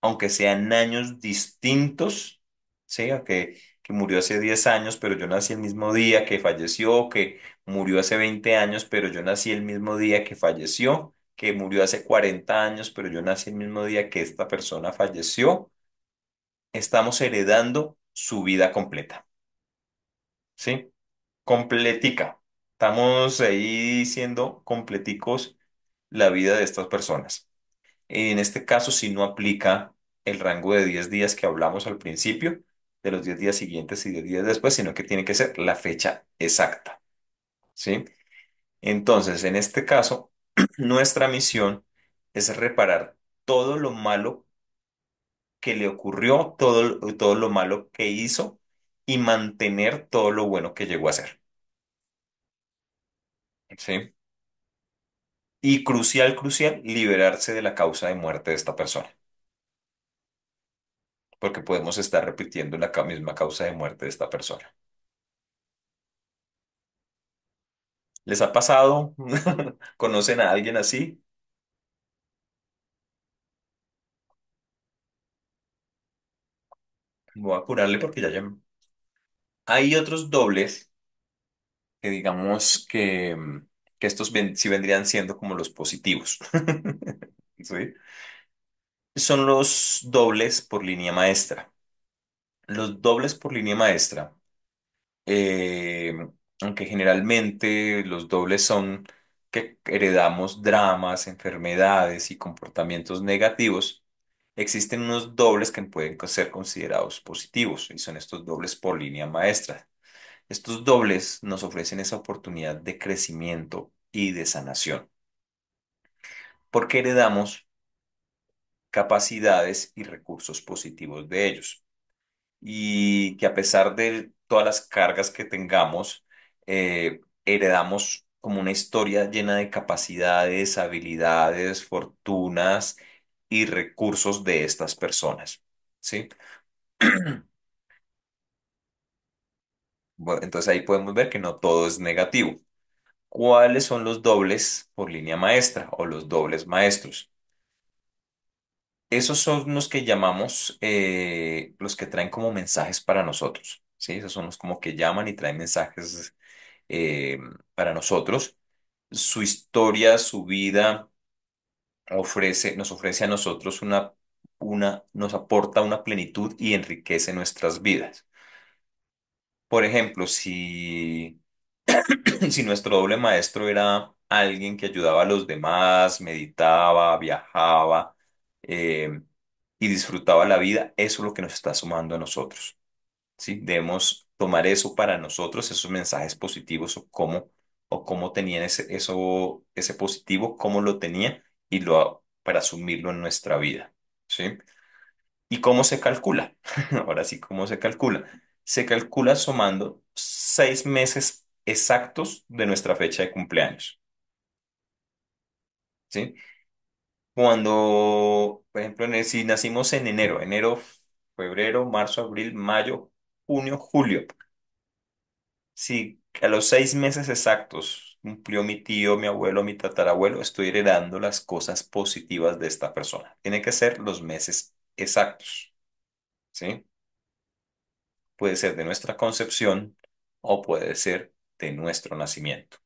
aunque sean años distintos, ¿sí? Que murió hace 10 años, pero yo nací el mismo día que falleció, que murió hace 20 años, pero yo nací el mismo día que falleció, que murió hace 40 años, pero yo nací el mismo día que esta persona falleció. Estamos heredando su vida completa, ¿sí? Completica. Estamos ahí siendo completicos la vida de estas personas. En este caso, si no aplica el rango de 10 días que hablamos al principio, de los 10 días siguientes y 10 días después, sino que tiene que ser la fecha exacta, ¿sí? Entonces, en este caso, nuestra misión es reparar todo lo malo que le ocurrió, todo lo malo que hizo y mantener todo lo bueno que llegó a hacer, ¿sí? Y crucial, crucial, liberarse de la causa de muerte de esta persona, porque podemos estar repitiendo la misma causa de muerte de esta persona. ¿Les ha pasado? ¿Conocen a alguien así? Voy a curarle porque ya. Hay otros dobles que digamos que estos sí vendrían siendo como los positivos. ¿Sí? Son los dobles por línea maestra. Los dobles por línea maestra, eh, aunque generalmente los dobles son que heredamos dramas, enfermedades y comportamientos negativos, existen unos dobles que pueden ser considerados positivos y son estos dobles por línea maestra. Estos dobles nos ofrecen esa oportunidad de crecimiento y de sanación, porque heredamos capacidades y recursos positivos de ellos. Y que a pesar de todas las cargas que tengamos, heredamos como una historia llena de capacidades, habilidades, fortunas y recursos de estas personas. ¿Sí? Bueno, entonces ahí podemos ver que no todo es negativo. ¿Cuáles son los dobles por línea maestra o los dobles maestros? Esos son los que llamamos los que traen como mensajes para nosotros, ¿sí? Esos son los como que llaman y traen mensajes eh, para nosotros. Su historia, su vida nos ofrece a nosotros nos aporta una plenitud y enriquece nuestras vidas. Por ejemplo, si nuestro doble maestro era alguien que ayudaba a los demás, meditaba, viajaba y disfrutaba la vida, eso es lo que nos está sumando a nosotros, ¿sí? Debemos tomar eso para nosotros, esos mensajes positivos o cómo tenían ese positivo, cómo lo tenía para asumirlo en nuestra vida, ¿sí? ¿Y cómo se calcula? Ahora sí, ¿cómo se calcula? Se calcula sumando 6 meses exactos de nuestra fecha de cumpleaños, ¿sí? Cuando, por ejemplo, si nacimos en enero, febrero, marzo, abril, mayo, junio, julio. Si a los 6 meses exactos cumplió mi tío, mi abuelo, mi tatarabuelo, estoy heredando las cosas positivas de esta persona. Tiene que ser los meses exactos, ¿sí? Puede ser de nuestra concepción o puede ser de nuestro nacimiento,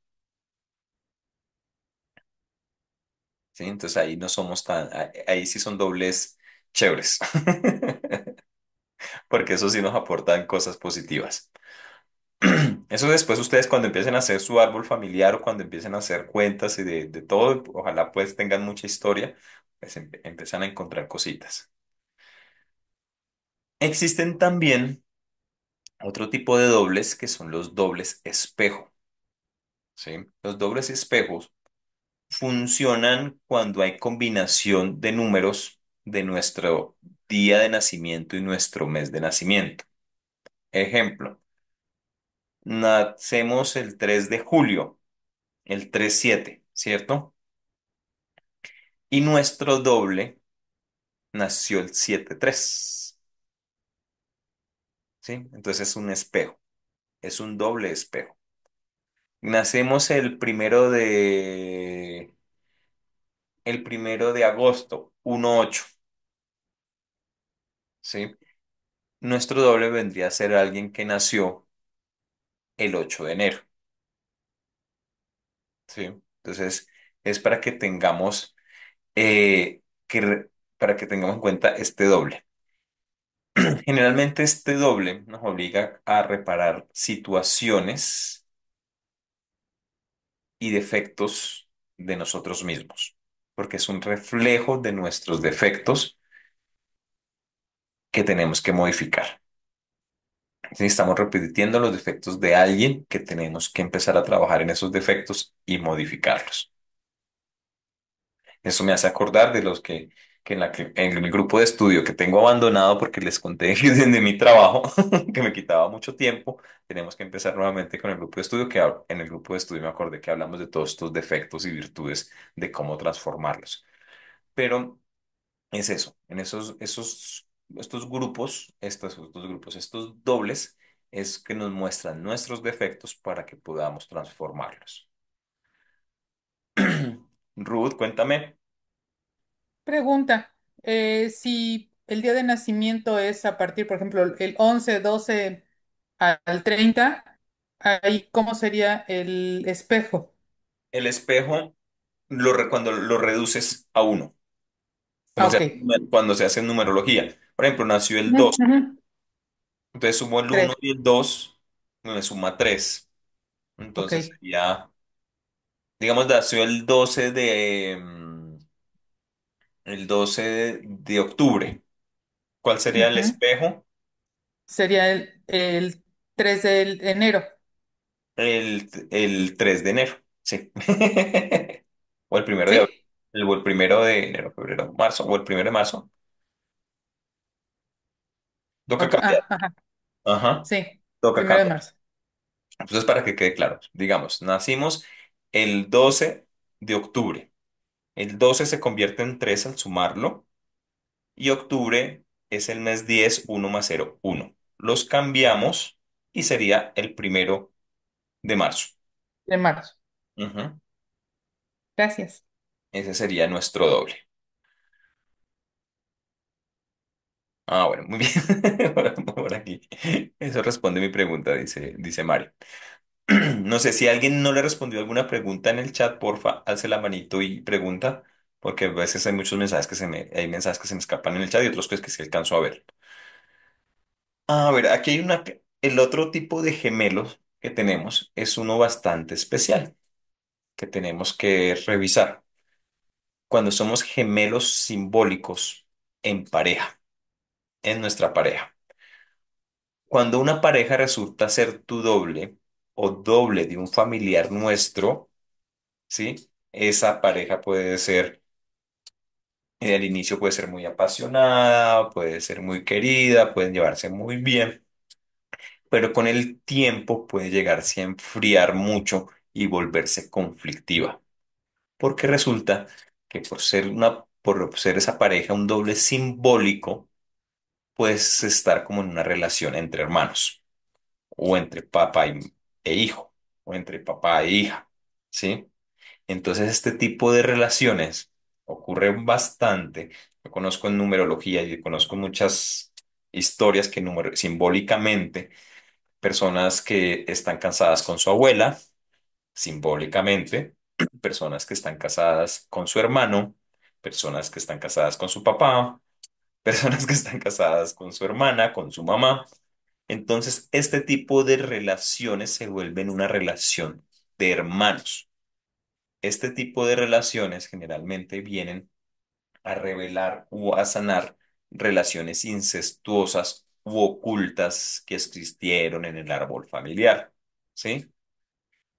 ¿sí? Entonces ahí no somos ahí sí son dobles chéveres, porque eso sí nos aportan cosas positivas. Eso después ustedes cuando empiecen a hacer su árbol familiar o cuando empiecen a hacer cuentas y de todo, ojalá pues tengan mucha historia, pues empiezan a encontrar cositas. Existen también otro tipo de dobles que son los dobles espejo, ¿sí? Los dobles espejos funcionan cuando hay combinación de números de nuestro día de nacimiento y nuestro mes de nacimiento. Ejemplo, nacemos el 3 de julio, el 3-7, ¿cierto? Y nuestro doble nació el 7-3, ¿sí? Entonces es un espejo, es un doble espejo. Nacemos el primero de agosto, 1-8, ¿sí? Nuestro doble vendría a ser alguien que nació el 8 de enero, ¿sí? Entonces es eh, para que tengamos en cuenta este doble. Generalmente este doble nos obliga a reparar situaciones y defectos de nosotros mismos, porque es un reflejo de nuestros defectos que tenemos que modificar. Si estamos repitiendo los defectos de alguien, que tenemos que empezar a trabajar en esos defectos y modificarlos. Eso me hace acordar de los en el grupo de estudio que tengo abandonado porque les conté de mi trabajo, que me quitaba mucho tiempo. Tenemos que empezar nuevamente con el grupo de estudio, en el grupo de estudio me acordé que hablamos de todos estos defectos y virtudes, de cómo transformarlos. Pero es eso, en estos dobles, es que nos muestran nuestros defectos para que podamos transformarlos. Ruth, cuéntame. Pregunta, si el día de nacimiento es a partir, por ejemplo, el 11, 12 al 30, ahí, ¿cómo sería el espejo? El espejo, cuando lo reduces a uno, Ah, como ok. cuando se hace en numerología. Por ejemplo, nació el Ujú, 2, ujú. entonces sumo el uno 3, y el 2 me suma 3. ok. Entonces sería, digamos, nació el 12 de octubre. ¿Cuál sería el Ujú. espejo? Sería el 3 de enero. El 3 de enero, sí. O el primero de abril, ¿Sí? o el primero de enero, febrero, marzo, o el primero de marzo. Toca cambiar. Ajá. Ajá, Sí, toca primero de cambiar. marzo. Entonces, para que quede claro, digamos, nacimos el 12 de octubre. El 12 se convierte en 3 al sumarlo y octubre es el mes 10 1 más 0 1. Los cambiamos y sería el primero de marzo. De marzo. Ujú. Gracias. Ese sería nuestro doble. Ah, bueno, muy bien. Por aquí. Eso responde mi pregunta, dice Mario. No sé si alguien no le respondió alguna pregunta en el chat, porfa, alce la manito y pregunta, porque a veces hay muchos mensajes hay mensajes que se me escapan en el chat y otros que sí alcanzo a ver. A ver, aquí hay el otro tipo de gemelos que tenemos es uno bastante especial que tenemos que revisar. Cuando somos gemelos simbólicos en pareja, en nuestra pareja. Cuando una pareja resulta ser tu doble o doble de un familiar nuestro, ¿sí? Esa pareja puede ser, al inicio puede ser muy apasionada, puede ser muy querida, pueden llevarse muy bien, pero con el tiempo puede llegarse a enfriar mucho y volverse conflictiva, porque resulta que por ser esa pareja un doble simbólico, puedes estar como en una relación entre hermanos, o entre e hijo, o entre papá e hija, ¿sí? Entonces, este tipo de relaciones ocurren bastante. Yo conozco en numerología y conozco muchas historias que simbólicamente, personas que están casadas con su abuela, simbólicamente, personas que están casadas con su hermano, personas que están casadas con su papá, personas que están casadas con su hermana, con su mamá. Entonces, este tipo de relaciones se vuelven una relación de hermanos. Este tipo de relaciones generalmente vienen a revelar o a sanar relaciones incestuosas u ocultas que existieron en el árbol familiar, ¿sí?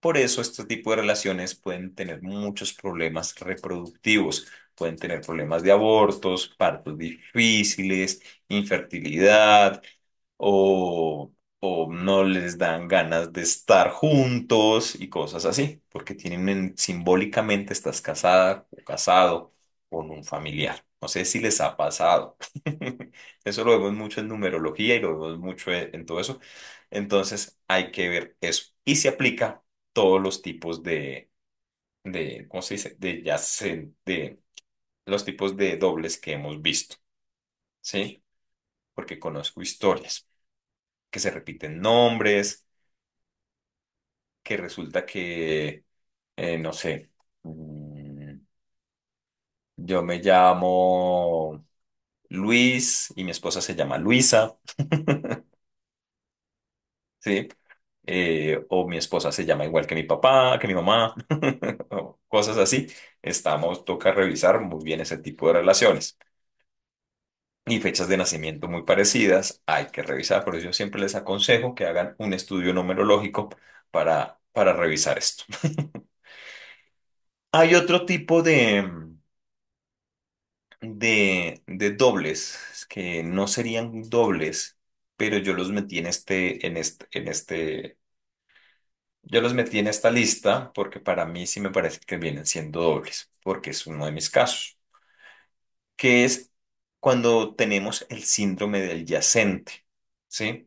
Por eso este tipo de relaciones pueden tener muchos problemas reproductivos, pueden tener problemas de abortos, partos difíciles, infertilidad, o, o no les dan ganas de estar juntos y cosas así, porque simbólicamente estás casada o casado con un familiar. No sé si les ha pasado. Eso lo vemos mucho en numerología y lo vemos mucho en todo eso. Entonces hay que ver eso. Y se aplica todos los tipos ¿cómo se dice? De los tipos de dobles que hemos visto, ¿sí? Porque conozco historias que se repiten nombres, que resulta que, no sé, yo me llamo Luis y mi esposa se llama Luisa, ¿sí? O mi esposa se llama igual que mi papá, que mi mamá, o cosas así. Toca revisar muy bien ese tipo de relaciones. Y fechas de nacimiento muy parecidas, hay que revisar. Por eso yo siempre les aconsejo que hagan un estudio numerológico para revisar esto. Hay otro tipo de dobles que no serían dobles, pero yo los metí yo los metí en esta lista porque para mí sí me parece que vienen siendo dobles, porque es uno de mis casos, que es cuando tenemos el síndrome del yacente, ¿sí?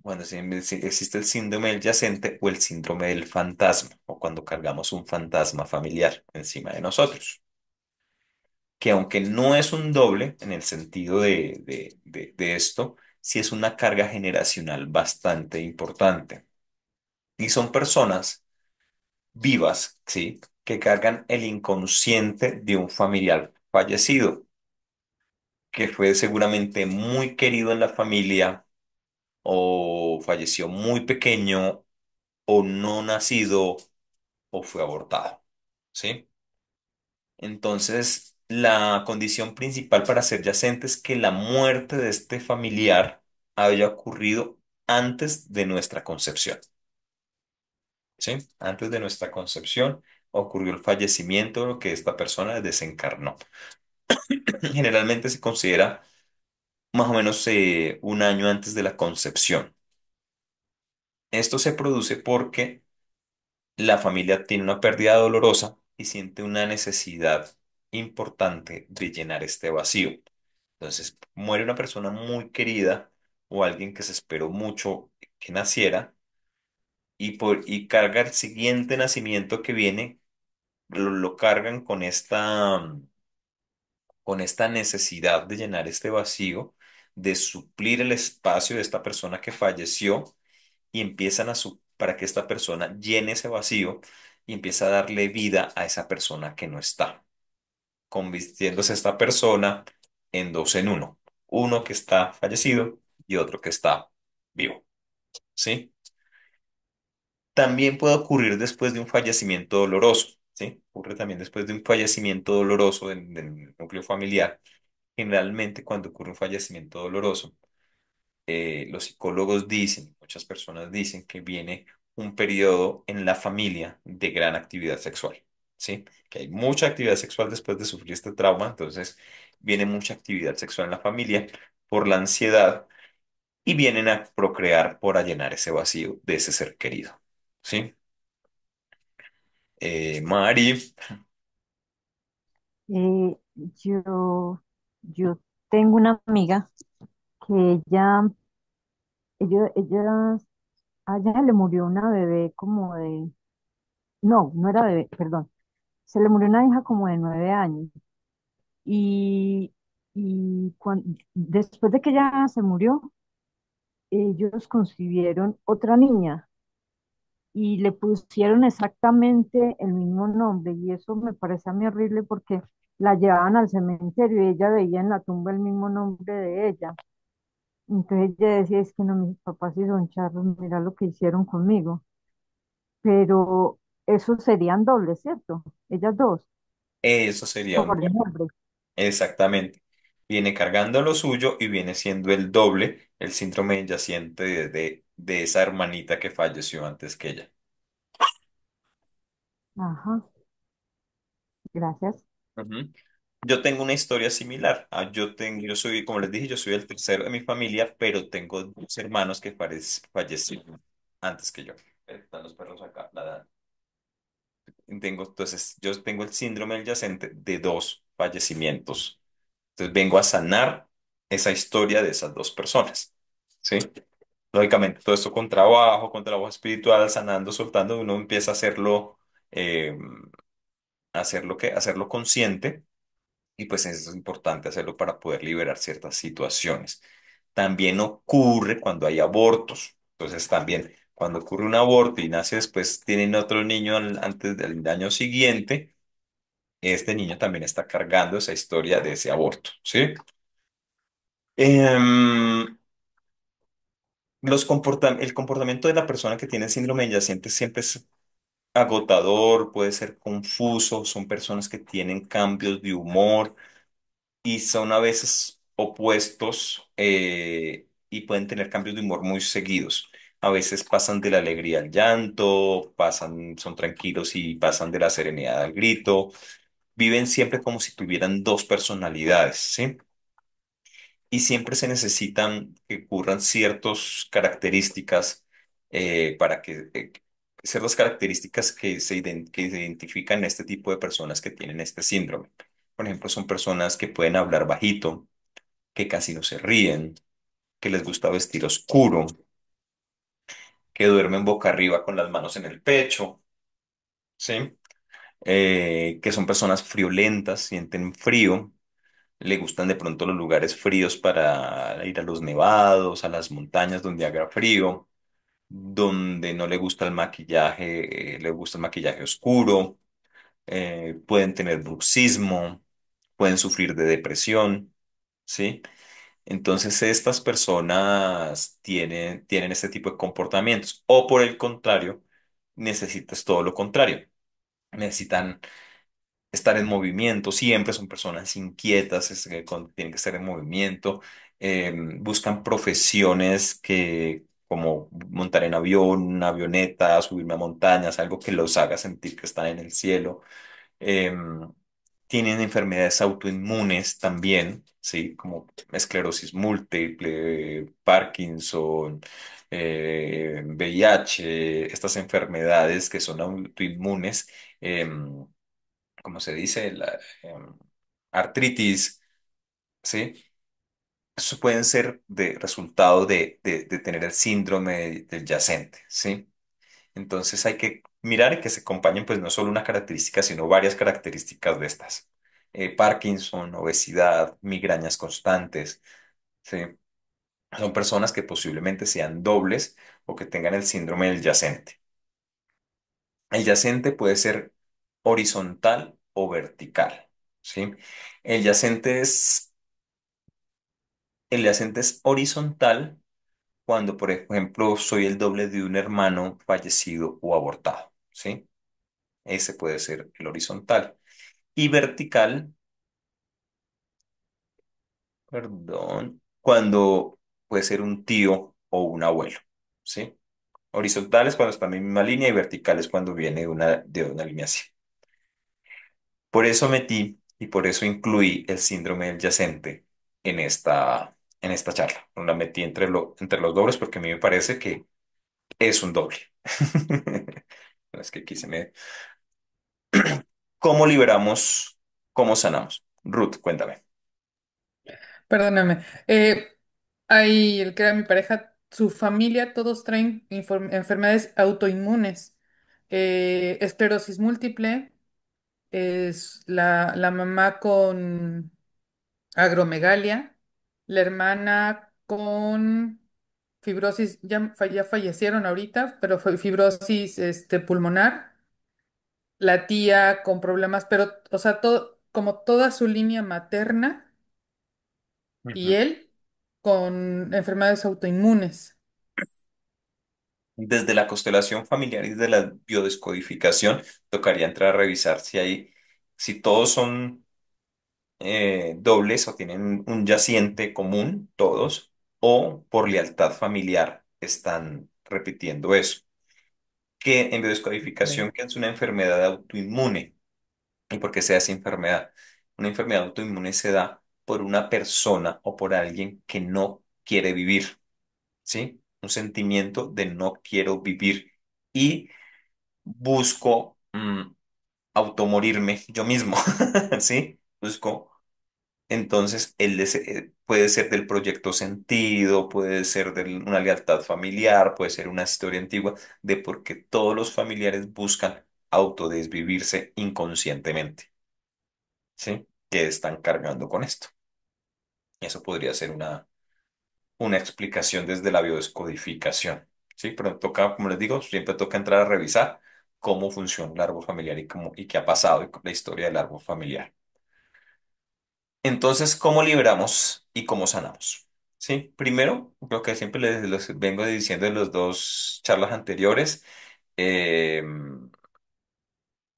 Cuando existe el síndrome del yacente o el síndrome del fantasma, o cuando cargamos un fantasma familiar encima de nosotros, que aunque no es un doble en el sentido de esto, sí es una carga generacional bastante importante. Y son personas vivas, ¿sí? Que cargan el inconsciente de un familiar fallecido, que fue seguramente muy querido en la familia o falleció muy pequeño o no nacido o fue abortado, ¿sí? Entonces, la condición principal para ser yacente es que la muerte de este familiar haya ocurrido antes de nuestra concepción, ¿sí? Antes de nuestra concepción ocurrió el fallecimiento, lo que esta persona desencarnó. Generalmente se considera más o menos un año antes de la concepción. Esto se produce porque la familia tiene una pérdida dolorosa y siente una necesidad importante de llenar este vacío. Entonces, muere una persona muy querida o alguien que se esperó mucho que naciera y carga el siguiente nacimiento que viene, lo cargan con esta necesidad de llenar este vacío, de suplir el espacio de esta persona que falleció y empiezan para que esta persona llene ese vacío y empieza a darle vida a esa persona que no está, convirtiéndose esta persona en dos en uno, uno que está fallecido y otro que está vivo, ¿sí? También puede ocurrir después de un fallecimiento doloroso, ¿sí? Ocurre también después de un fallecimiento doloroso del núcleo familiar. Generalmente cuando ocurre un fallecimiento doloroso, los psicólogos dicen, muchas personas dicen que viene un periodo en la familia de gran actividad sexual, ¿sí? Que hay mucha actividad sexual después de sufrir este trauma, entonces viene mucha actividad sexual en la familia por la ansiedad y vienen a procrear por llenar ese vacío de ese ser querido, ¿sí? Mari, Eh, yo tengo una amiga que ella, a ella le murió una bebé como de, no, no era bebé, perdón, se le murió una hija como de 9 años y, después de que ella se murió, ellos concibieron otra niña y le pusieron exactamente el mismo nombre y eso me parece a mí horrible porque la llevaban al cementerio y ella veía en la tumba el mismo nombre de ella. Entonces ella decía, es que no, mis papás sí son charros, mira lo que hicieron conmigo. Pero esos serían dobles, ¿cierto? Ellas dos, eso sería un por el doble, nombre. exactamente. Viene cargando lo suyo y viene siendo el doble, el síndrome yaciente de esa hermanita que falleció antes que ella. Ajá, gracias. Ujú. Yo tengo una historia similar. Yo soy, como les dije, yo soy el tercero de mi familia, pero tengo dos hermanos que fallecieron antes que yo. Están los perros acá, entonces, yo tengo el síndrome del yacente de dos fallecimientos. Entonces, vengo a sanar esa historia de esas dos personas. ¿Sí? Lógicamente, todo esto con trabajo espiritual, sanando, soltando, uno empieza a eh, hacerlo consciente. Y pues es importante hacerlo para poder liberar ciertas situaciones. También ocurre cuando hay abortos. Entonces también cuando ocurre un aborto y nace después, tienen otro niño antes del año siguiente, este niño también está cargando esa historia de ese aborto, ¿sí? Em, el comportamiento de la persona que tiene síndrome yaciente siempre es agotador, puede ser confuso, son personas que tienen cambios de humor y son a veces opuestos y pueden tener cambios de humor muy seguidos. A veces pasan de la alegría al llanto, son tranquilos y pasan de la serenidad al grito. Viven siempre como si tuvieran dos personalidades, ¿sí? Y siempre se necesitan que ocurran ciertas características para ciertas características que se identifican en este tipo de personas que tienen este síndrome. Por ejemplo, son personas que pueden hablar bajito, que casi no se ríen, que les gusta vestir oscuro, que duermen boca arriba con las manos en el pecho, ¿sí? Que son personas friolentas, sienten frío, le gustan de pronto los lugares fríos para ir a los nevados, a las montañas donde haga frío, donde no le gusta el maquillaje, le gusta el maquillaje oscuro, pueden tener bruxismo, pueden sufrir de depresión, ¿sí? Entonces estas personas tienen este tipo de comportamientos. O por el contrario, necesitas todo lo contrario. Necesitan estar en movimiento, siempre son personas inquietas, tienen que estar en movimiento, buscan profesiones como montar en avión, una avioneta, subirme a montañas, algo que los haga sentir que están en el cielo. Em, Tienen enfermedades autoinmunes también, ¿sí? Como esclerosis múltiple, Parkinson, VIH, estas enfermedades que son autoinmunes. Como se dice, artritis, ¿sí? Eso pueden ser de resultado de tener el síndrome del yacente, ¿sí? Entonces hay que mirar que se acompañen, pues no solo una característica, sino varias características de estas. Parkinson, obesidad, migrañas constantes, ¿sí? Son personas que posiblemente sean dobles o que tengan el síndrome del yacente. El yacente puede ser horizontal o vertical, ¿sí? El yacente es, el yacente es horizontal cuando, por ejemplo, soy el doble de un hermano fallecido o abortado, ¿sí? Ese puede ser el horizontal. Y vertical, perdón, cuando puede ser un tío o un abuelo, ¿sí? Horizontal es cuando está en mi misma línea y vertical es cuando viene de una línea así. Por eso metí y por eso incluí el síndrome del yacente en esta charla. No la metí entre los dobles porque a mí me parece que es un doble. Es que aquí se me... ¿Cómo liberamos? ¿Cómo sanamos? Ruth, cuéntame. Perdóname. Ahí, el que era mi pareja, su familia, todos traen enfermedades autoinmunes. Esclerosis múltiple, es la mamá con agromegalia, la hermana con fibrosis, ya fallecieron ahorita, pero fue fibrosis pulmonar, la tía con problemas, pero, o sea, todo, como toda su línea materna y Ujú. él con enfermedades autoinmunes. Desde la constelación familiar y de la biodescodificación, tocaría entrar a revisar si todos son dobles o tienen un yaciente común, todos, o por lealtad familiar están repitiendo eso. Que en biodescodificación, Ok. que es una enfermedad autoinmune. ¿Y por qué se da esa enfermedad? Una enfermedad autoinmune se da por una persona o por alguien que no quiere vivir, ¿sí? Un sentimiento de no quiero vivir y busco automorirme yo mismo, ¿sí? Busco. Entonces, puede ser del proyecto sentido, puede ser de una lealtad familiar, puede ser una historia antigua de por qué todos los familiares buscan autodesvivirse inconscientemente, ¿sí? Que están cargando con esto. Eso podría ser una explicación desde la biodescodificación, ¿sí? Pero toca, como les digo, siempre toca entrar a revisar cómo funciona el árbol familiar y qué ha pasado y la historia del árbol familiar. Entonces, ¿cómo liberamos y cómo sanamos? Sí, primero, lo que siempre les vengo diciendo en las dos charlas anteriores, eh,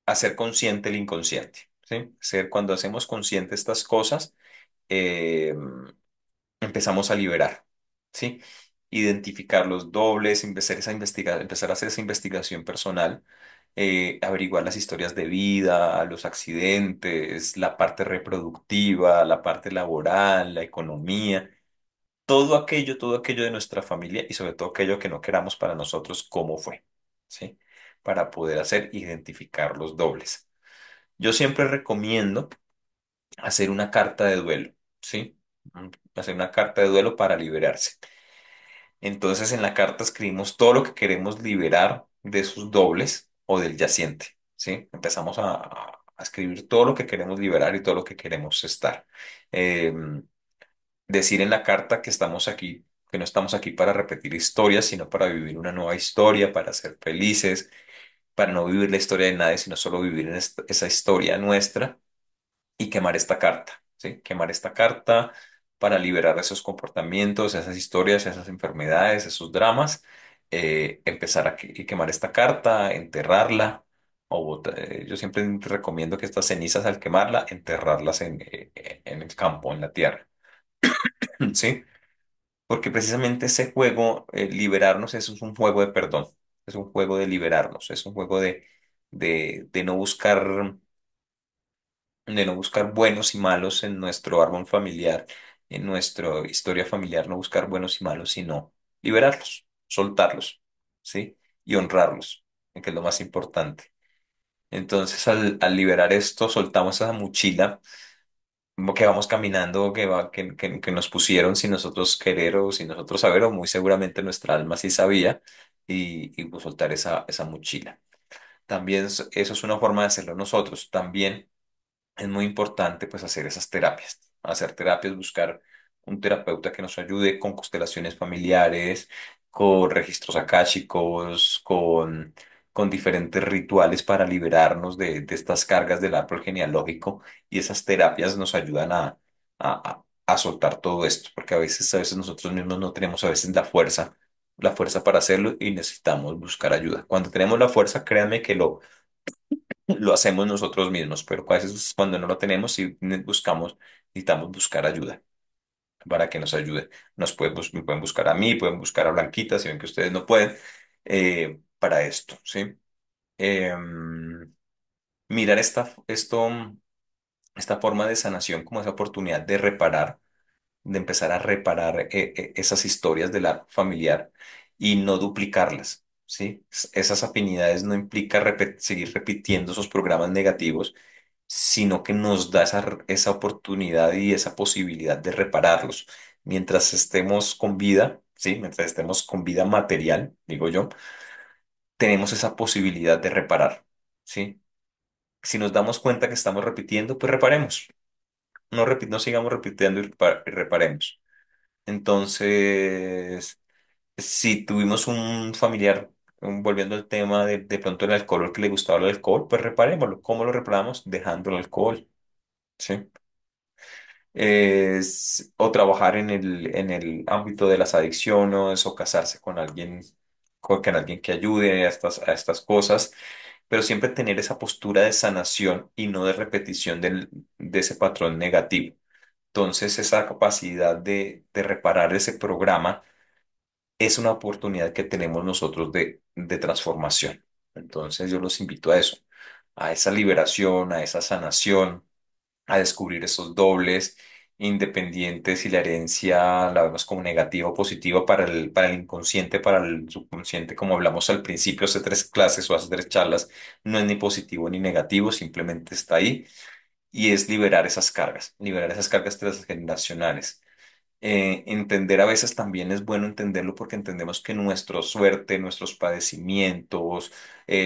hacer consciente el inconsciente, ¿sí? Cuando hacemos consciente estas cosas, eh, empezamos a liberar, ¿sí? Identificar los dobles, empezar a hacer esa investigación personal, averiguar las historias de vida, los accidentes, la parte reproductiva, la parte laboral, la economía, todo aquello de nuestra familia y sobre todo aquello que no queramos para nosotros, cómo fue, ¿sí? Para poder identificar los dobles. Yo siempre recomiendo hacer una carta de duelo, ¿sí? Hacer una carta de duelo para liberarse. Entonces en la carta escribimos todo lo que queremos liberar de sus dobles o del yaciente, ¿sí? Empezamos a escribir todo lo que queremos liberar y todo lo que queremos estar. Eh, Decir en la carta que estamos aquí, que no estamos aquí para repetir historias, sino para vivir una nueva historia, para ser felices, para no vivir la historia de nadie, sino solo vivir en esa historia nuestra y quemar esta carta, ¿sí? Quemar esta carta para liberar esos comportamientos, esas historias, esas enfermedades, esos dramas, empezar y quemar esta carta, enterrarla, yo siempre recomiendo que estas cenizas al quemarla, enterrarlas en el campo, en la tierra, ¿sí? Porque precisamente ese juego, liberarnos, eso es un juego de perdón, es un juego de liberarnos, es un juego de no buscar buenos y malos en nuestro árbol familiar, en nuestra historia familiar, no buscar buenos y malos, sino liberarlos, soltarlos, ¿sí? Y honrarlos, que es lo más importante. Entonces, al liberar esto, soltamos esa mochila como que vamos caminando, que nos pusieron sin nosotros querer o sin nosotros saber, o muy seguramente nuestra alma sí sabía, y pues soltar esa mochila. También eso es una forma de hacerlo nosotros. También es muy importante pues hacer esas terapias, hacer terapias, buscar un terapeuta que nos ayude con constelaciones familiares, con registros akáshicos, con diferentes rituales para liberarnos de estas cargas del árbol genealógico y esas terapias nos ayudan a soltar todo esto, porque a veces nosotros mismos no tenemos a veces la fuerza para hacerlo y necesitamos buscar ayuda. Cuando tenemos la fuerza, créanme que lo hacemos nosotros mismos, pero a veces cuando no lo tenemos, sí necesitamos buscar ayuda para que nos ayude. Me pueden buscar a mí, pueden buscar a Blanquita, si ven que ustedes no pueden, para esto, ¿sí? Mirar esta forma de sanación como esa oportunidad de reparar, de empezar a reparar esas historias del arco familiar y no duplicarlas, ¿sí? Esas afinidades no implica seguir repitiendo esos programas negativos, sino que nos da esa oportunidad y esa posibilidad de repararlos. Mientras estemos con vida, ¿sí? Mientras estemos con vida material, digo yo, tenemos esa posibilidad de reparar, ¿sí? Si nos damos cuenta que estamos repitiendo, pues reparemos. No sigamos repitiendo y reparemos. Entonces, si tuvimos un familiar, volviendo al tema de pronto el alcohol, que le gustaba el alcohol, pues reparémoslo. ¿Cómo lo reparamos? Dejando el alcohol, ¿sí? O trabajar en el ámbito de las adicciones o casarse con alguien que ayude a estas cosas, pero siempre tener esa postura de sanación y no de repetición de ese patrón negativo. Entonces, esa capacidad de reparar ese programa es una oportunidad que tenemos nosotros de transformación. Entonces, yo los invito a eso, a esa liberación, a esa sanación, a descubrir esos dobles independientes si la herencia la vemos como negativa o positiva para el inconsciente, para el subconsciente, como hablamos al principio, hace 3 clases o hace 3 charlas, no es ni positivo ni negativo, simplemente está ahí y es liberar esas cargas transgeneracionales. Entender a veces también es bueno entenderlo porque entendemos que nuestra suerte, nuestros padecimientos,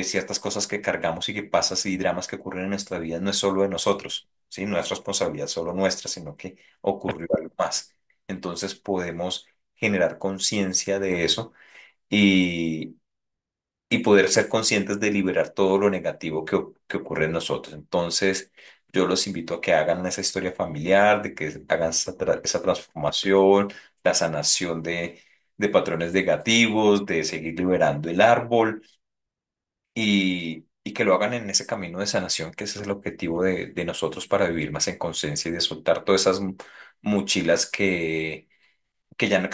ciertas cosas que cargamos y que pasan y dramas que ocurren en nuestra vida no es solo de nosotros, ¿sí? No es responsabilidad solo nuestra, sino que ocurrió algo más. Entonces podemos generar conciencia de eso y poder ser conscientes de liberar todo lo negativo que ocurre en nosotros. Entonces, yo los invito a que hagan esa historia familiar, de que hagan esa transformación, la sanación de patrones negativos, de seguir liberando el árbol y que lo hagan en ese camino de sanación, que ese es el objetivo de nosotros para vivir más en conciencia y de soltar todas esas mochilas que ya no,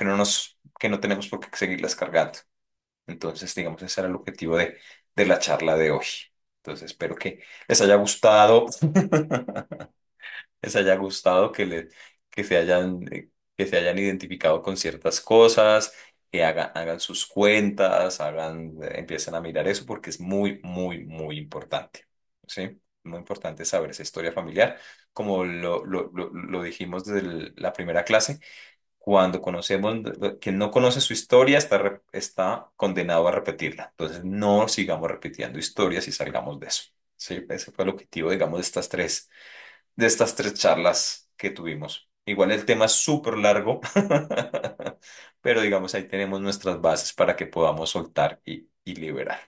que no tenemos por qué seguirlas cargando. Entonces, digamos, ese era el objetivo de la charla de hoy. Entonces, espero que les haya gustado, les haya gustado, que se hayan identificado con ciertas cosas, que hagan sus cuentas, empiecen a mirar eso porque es muy, muy, muy importante. ¿Sí? Muy importante saber esa historia familiar. Como lo dijimos desde la primera clase, Cuando conocemos, quien no conoce su historia está condenado a repetirla. Entonces, no sigamos repitiendo historias y salgamos de eso. Sí, ese fue el objetivo, digamos, de estas tres charlas que tuvimos. Igual el tema es súper largo, pero digamos, ahí tenemos nuestras bases para que podamos soltar y liberar.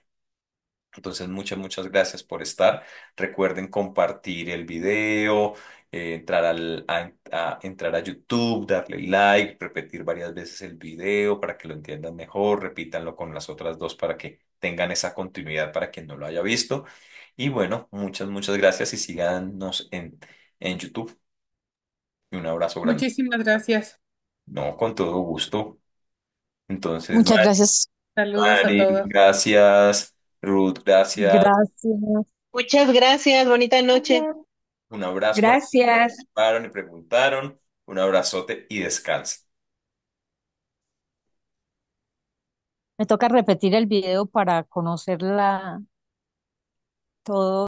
Entonces, muchas gracias por estar. Recuerden compartir el video, entrar a YouTube, darle like, repetir varias veces el video para que lo entiendan mejor. Repítanlo con las otras dos para que tengan esa continuidad para quien no lo haya visto. Y bueno, muchas gracias y síganos en YouTube. Y un abrazo grande. Muchísimas gracias. No, con todo gusto. Entonces, Muchas gracias. Saludos a Mari, todos. gracias. Ruth, gracias. Gracias. Muchas gracias, bonita noche. Un abrazo para quienes Gracias. participaron y preguntaron. Un abrazote y descansen. Me toca repetir el video para conocerla todo.